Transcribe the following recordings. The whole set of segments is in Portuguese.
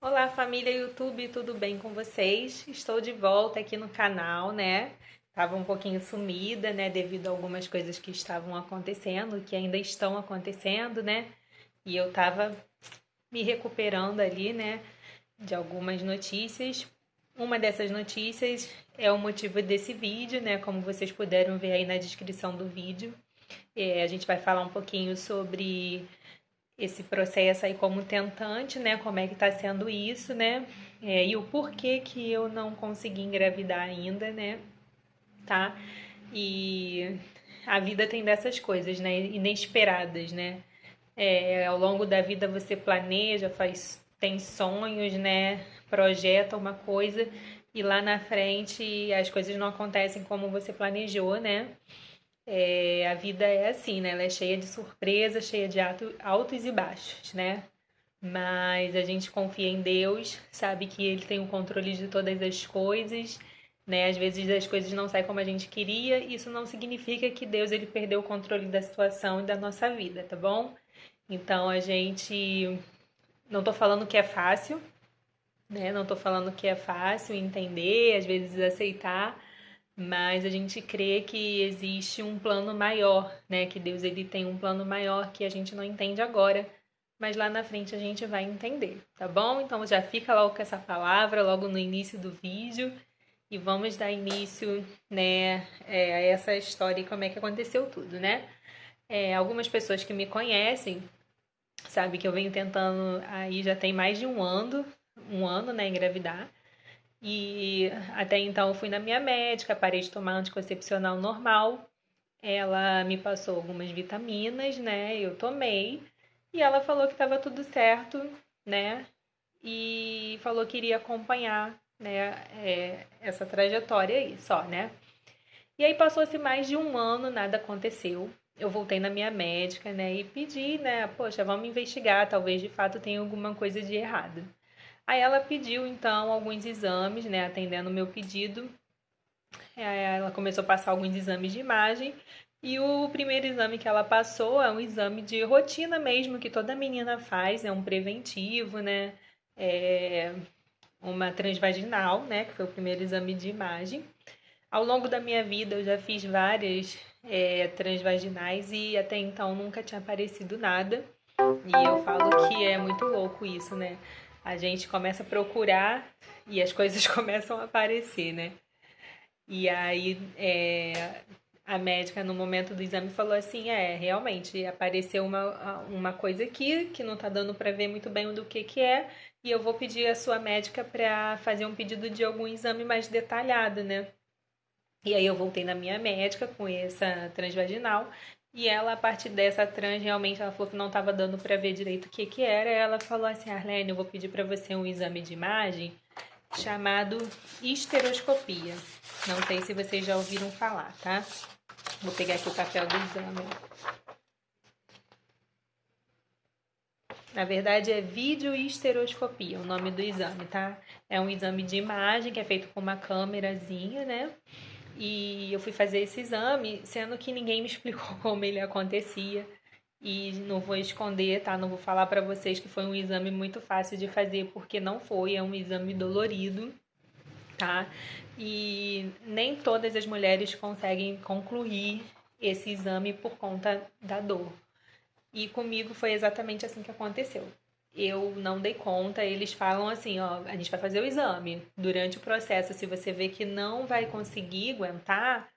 Olá, família YouTube, tudo bem com vocês? Estou de volta aqui no canal, né? Tava um pouquinho sumida, né, devido a algumas coisas que estavam acontecendo, que ainda estão acontecendo, né? E eu tava me recuperando ali, né, de algumas notícias. Uma dessas notícias é o motivo desse vídeo, né? Como vocês puderam ver aí na descrição do vídeo. A gente vai falar um pouquinho sobre esse processo aí como tentante, né? Como é que tá sendo isso, né? E o porquê que eu não consegui engravidar ainda, né? Tá? E a vida tem dessas coisas, né? Inesperadas, né? Ao longo da vida você planeja, tem sonhos, né? Projeta uma coisa e lá na frente as coisas não acontecem como você planejou, né? A vida é assim, né? Ela é cheia de surpresas, cheia de altos e baixos, né? Mas a gente confia em Deus, sabe que Ele tem o controle de todas as coisas, né? Às vezes as coisas não saem como a gente queria, isso não significa que Deus ele perdeu o controle da situação e da nossa vida, tá bom? Então a gente não tô falando que é fácil, né? Não tô falando que é fácil entender, às vezes aceitar, mas a gente crê que existe um plano maior, né? Que Deus ele tem um plano maior que a gente não entende agora, mas lá na frente a gente vai entender, tá bom? Então já fica logo com essa palavra logo no início do vídeo e vamos dar início, né, a essa história e como é que aconteceu tudo, né? Algumas pessoas que me conhecem sabem que eu venho tentando aí já tem mais de um ano, né, engravidar. E até então eu fui na minha médica, parei de tomar anticoncepcional normal. Ela me passou algumas vitaminas, né? Eu tomei. E ela falou que estava tudo certo, né? E falou que iria acompanhar, né, essa trajetória aí só, né? E aí passou-se mais de um ano, nada aconteceu. Eu voltei na minha médica, né, e pedi, né, poxa, vamos investigar, talvez de fato tenha alguma coisa de errado. Aí ela pediu então alguns exames, né, atendendo o meu pedido. Ela começou a passar alguns exames de imagem e o primeiro exame que ela passou é um exame de rotina mesmo que toda menina faz, é um preventivo, né? É uma transvaginal, né? Que foi o primeiro exame de imagem. Ao longo da minha vida eu já fiz várias transvaginais e até então nunca tinha aparecido nada. E eu falo que é muito louco isso, né? A gente começa a procurar e as coisas começam a aparecer, né? E aí a médica no momento do exame falou assim, realmente apareceu uma coisa aqui que não tá dando para ver muito bem do que é, e eu vou pedir a sua médica para fazer um pedido de algum exame mais detalhado, né? E aí eu voltei na minha médica com essa transvaginal e ela, a partir dessa trans, realmente ela falou que não estava dando para ver direito o que era. Ela falou assim, Arlene, eu vou pedir para você um exame de imagem chamado histeroscopia. Não sei se vocês já ouviram falar, tá? Vou pegar aqui o papel do exame. Na verdade é videohisteroscopia, o nome do exame, tá? É um exame de imagem que é feito com uma câmerazinha, né? E eu fui fazer esse exame, sendo que ninguém me explicou como ele acontecia. E não vou esconder, tá? Não vou falar para vocês que foi um exame muito fácil de fazer, porque não foi, é um exame dolorido, tá? E nem todas as mulheres conseguem concluir esse exame por conta da dor. E comigo foi exatamente assim que aconteceu. Eu não dei conta, eles falam assim, ó, a gente vai fazer o exame. Durante o processo, se você vê que não vai conseguir aguentar,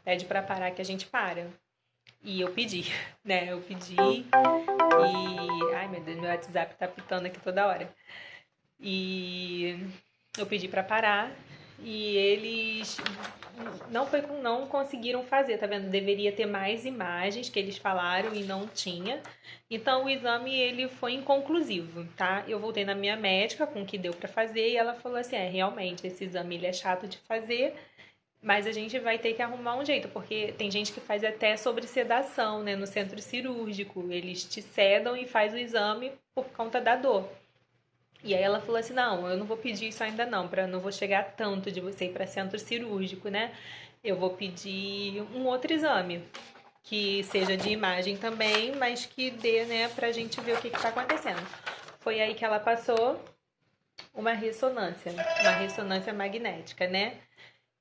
pede para parar que a gente para. E eu pedi, né? Eu pedi e ai meu Deus, meu WhatsApp tá pitando aqui toda hora. E eu pedi para parar e eles não conseguiram fazer, tá vendo? Deveria ter mais imagens que eles falaram e não tinha. Então o exame ele foi inconclusivo, tá? Eu voltei na minha médica com o que deu para fazer e ela falou assim: realmente esse exame ele é chato de fazer, mas a gente vai ter que arrumar um jeito, porque tem gente que faz até sobre sedação, né, no centro cirúrgico. Eles te sedam e faz o exame por conta da dor. E aí ela falou assim: "Não, eu não vou pedir isso ainda não, para não vou chegar tanto de você ir para centro cirúrgico, né? Eu vou pedir um outro exame que seja de imagem também, mas que dê, né, pra gente ver o que tá acontecendo". Foi aí que ela passou uma ressonância magnética, né?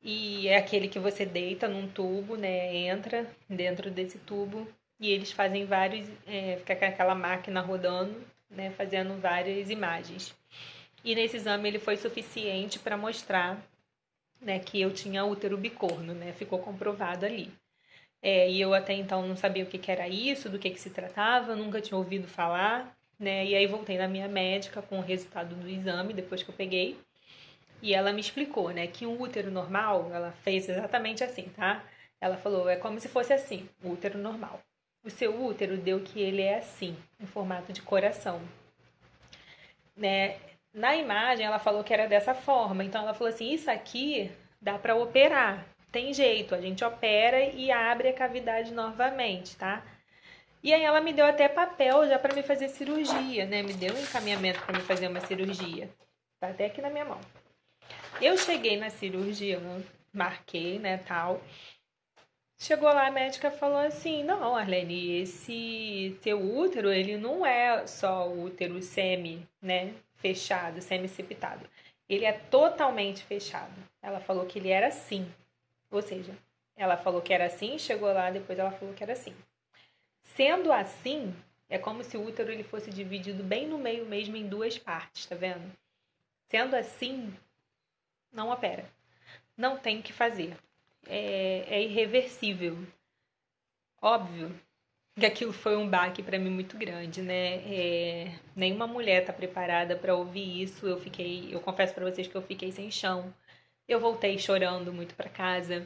E é aquele que você deita num tubo, né? Entra dentro desse tubo e eles fazem vários, fica com aquela máquina rodando, né? Fazendo várias imagens. E nesse exame ele foi suficiente para mostrar, né, que eu tinha útero bicorno, né? Ficou comprovado ali. E eu até então não sabia o que era isso, do que se tratava, nunca tinha ouvido falar, né? E aí voltei na minha médica com o resultado do exame, depois que eu peguei. E ela me explicou, né, que um útero normal, ela fez exatamente assim, tá? Ela falou, é como se fosse assim, o útero normal. O seu útero deu que ele é assim, em formato de coração, né? Na imagem ela falou que era dessa forma, então ela falou assim, isso aqui dá para operar, tem jeito, a gente opera e abre a cavidade novamente, tá? E aí ela me deu até papel já para me fazer cirurgia, né? Me deu um encaminhamento para me fazer uma cirurgia. Tá até aqui na minha mão. Eu cheguei na cirurgia, marquei, né, tal. Chegou lá, a médica falou assim: Não, Arlene, esse teu útero, ele não é só o útero semi, né? Fechado, semi-septado. Ele é totalmente fechado. Ela falou que ele era assim. Ou seja, ela falou que era assim, chegou lá, depois ela falou que era assim. Sendo assim, é como se o útero ele fosse dividido bem no meio mesmo em duas partes, tá vendo? Sendo assim, não opera. Não tem o que fazer. É irreversível. Óbvio que aquilo foi um baque para mim muito grande, né? Nenhuma mulher está preparada para ouvir isso. Eu confesso para vocês que eu fiquei sem chão. Eu voltei chorando muito para casa.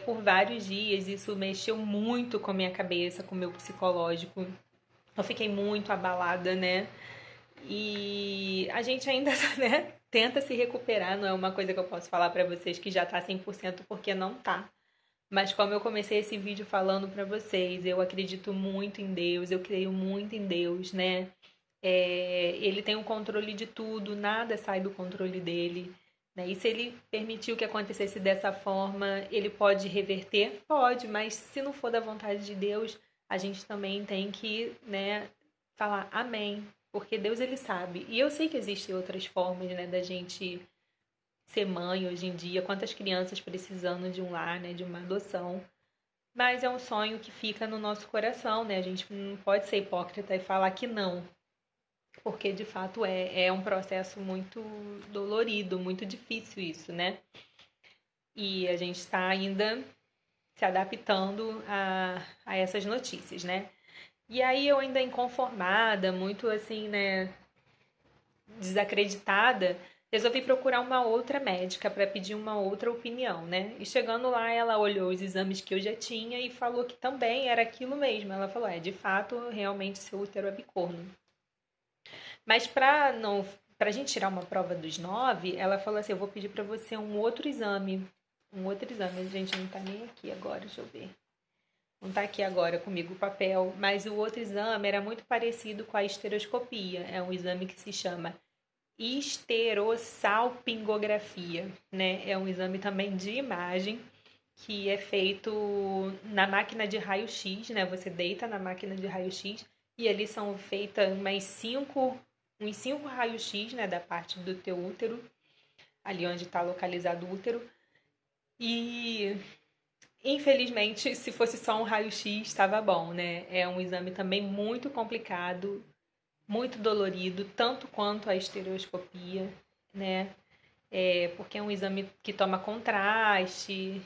Por vários dias isso mexeu muito com a minha cabeça, com o meu psicológico. Eu fiquei muito abalada, né? E a gente ainda, né, tenta se recuperar, não é uma coisa que eu posso falar para vocês que já tá 100% porque não tá. Mas como eu comecei esse vídeo falando para vocês, eu acredito muito em Deus, eu creio muito em Deus, né? Ele tem o controle de tudo, nada sai do controle dele, né? E se ele permitiu que acontecesse dessa forma, ele pode reverter? Pode, mas se não for da vontade de Deus, a gente também tem que, né, falar amém, porque Deus ele sabe. E eu sei que existem outras formas, né, da gente ser mãe hoje em dia, quantas crianças precisando de um lar, né, de uma adoção. Mas é um sonho que fica no nosso coração, né? A gente não pode ser hipócrita e falar que não, porque de fato é um processo muito dolorido, muito difícil isso, né? E a gente está ainda se adaptando a essas notícias, né? E aí eu ainda inconformada, muito assim, né, desacreditada, resolvi procurar uma outra médica para pedir uma outra opinião, né? E chegando lá, ela olhou os exames que eu já tinha e falou que também era aquilo mesmo. Ela falou: de fato, realmente seu útero é bicorno. Mas para a gente tirar uma prova dos 9, ela falou assim: eu vou pedir para você um outro exame. Um outro exame. A gente não tá nem aqui agora, deixa eu ver. Não tá aqui agora comigo o papel, mas o outro exame era muito parecido com a esteroscopia. É um exame que se chama esterossalpingografia, né? É um exame também de imagem que é feito na máquina de raio-x, né? Você deita na máquina de raio-x e ali são feitas uns 5 raios-x, né, da parte do teu útero, ali onde está localizado o útero. E infelizmente, se fosse só um raio-x, estava bom, né? É um exame também muito complicado, muito dolorido, tanto quanto a estereoscopia, né? Porque é um exame que toma contraste.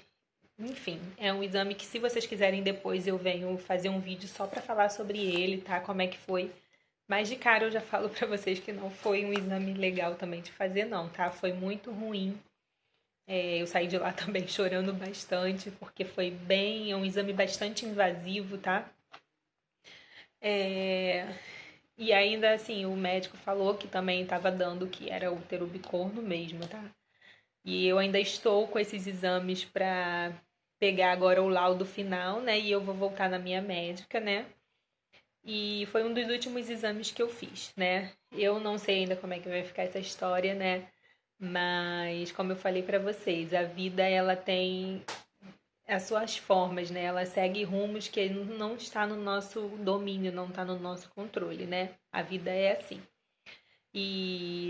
Enfim, é um exame que, se vocês quiserem, depois eu venho fazer um vídeo só para falar sobre ele, tá? Como é que foi. Mas de cara eu já falo para vocês que não foi um exame legal também de fazer, não, tá? Foi muito ruim. Eu saí de lá também chorando bastante, porque é um exame bastante invasivo, tá? É, e ainda assim, o médico falou que também estava dando que era útero bicorno mesmo, tá? E eu ainda estou com esses exames para pegar agora o laudo final, né? E eu vou voltar na minha médica, né? E foi um dos últimos exames que eu fiz, né? Eu não sei ainda como é que vai ficar essa história, né? Mas como eu falei para vocês, a vida ela tem as suas formas, né? Ela segue rumos que não está no nosso domínio, não está no nosso controle, né? A vida é assim.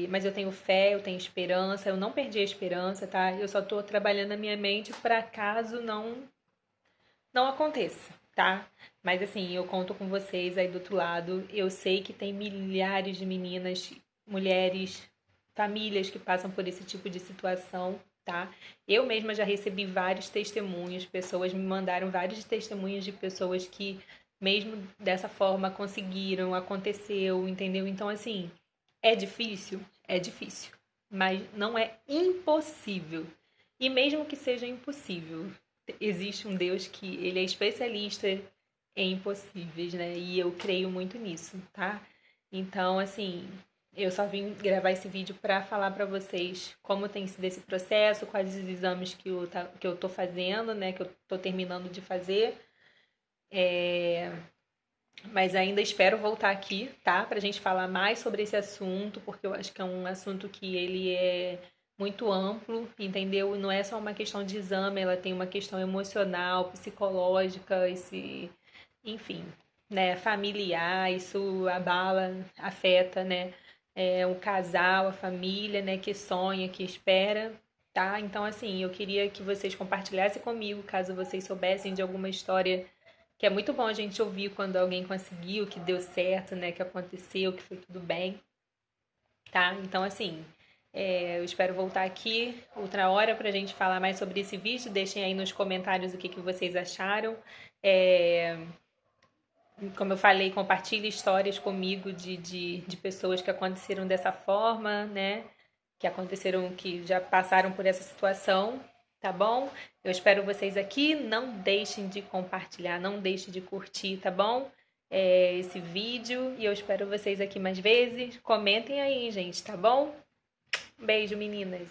Mas eu tenho fé, eu tenho esperança, eu não perdi a esperança, tá? Eu só tô trabalhando a minha mente para caso não aconteça, tá? Mas assim, eu conto com vocês aí do outro lado. Eu sei que tem milhares de meninas, mulheres, famílias que passam por esse tipo de situação, tá? Eu mesma já recebi vários testemunhos, pessoas me mandaram vários testemunhos de pessoas que mesmo dessa forma conseguiram, aconteceu, entendeu? Então assim, é difícil? É difícil, mas não é impossível. E mesmo que seja impossível, existe um Deus que ele é especialista em impossíveis, né? E eu creio muito nisso, tá? Então, assim, eu só vim gravar esse vídeo para falar para vocês como tem sido esse processo, quais os exames que eu tô fazendo, né? Que eu tô terminando de fazer. Mas ainda espero voltar aqui, tá? Pra gente falar mais sobre esse assunto, porque eu acho que é um assunto que ele é muito amplo, entendeu? Não é só uma questão de exame, ela tem uma questão emocional, psicológica, enfim, né, familiar, isso abala, afeta, né, o casal, a família, né, que sonha, que espera, tá? Então, assim, eu queria que vocês compartilhassem comigo, caso vocês soubessem de alguma história que é muito bom a gente ouvir quando alguém conseguiu, que deu certo, né, que aconteceu, que foi tudo bem, tá? Então, assim, eu espero voltar aqui outra hora pra gente falar mais sobre esse vídeo. Deixem aí nos comentários o que vocês acharam. É, como eu falei, compartilhe histórias comigo de pessoas que aconteceram dessa forma, né? Que aconteceram, que já passaram por essa situação, tá bom? Eu espero vocês aqui. Não deixem de compartilhar, não deixem de curtir, tá bom? Esse vídeo. E eu espero vocês aqui mais vezes. Comentem aí, gente, tá bom? Beijo, meninas.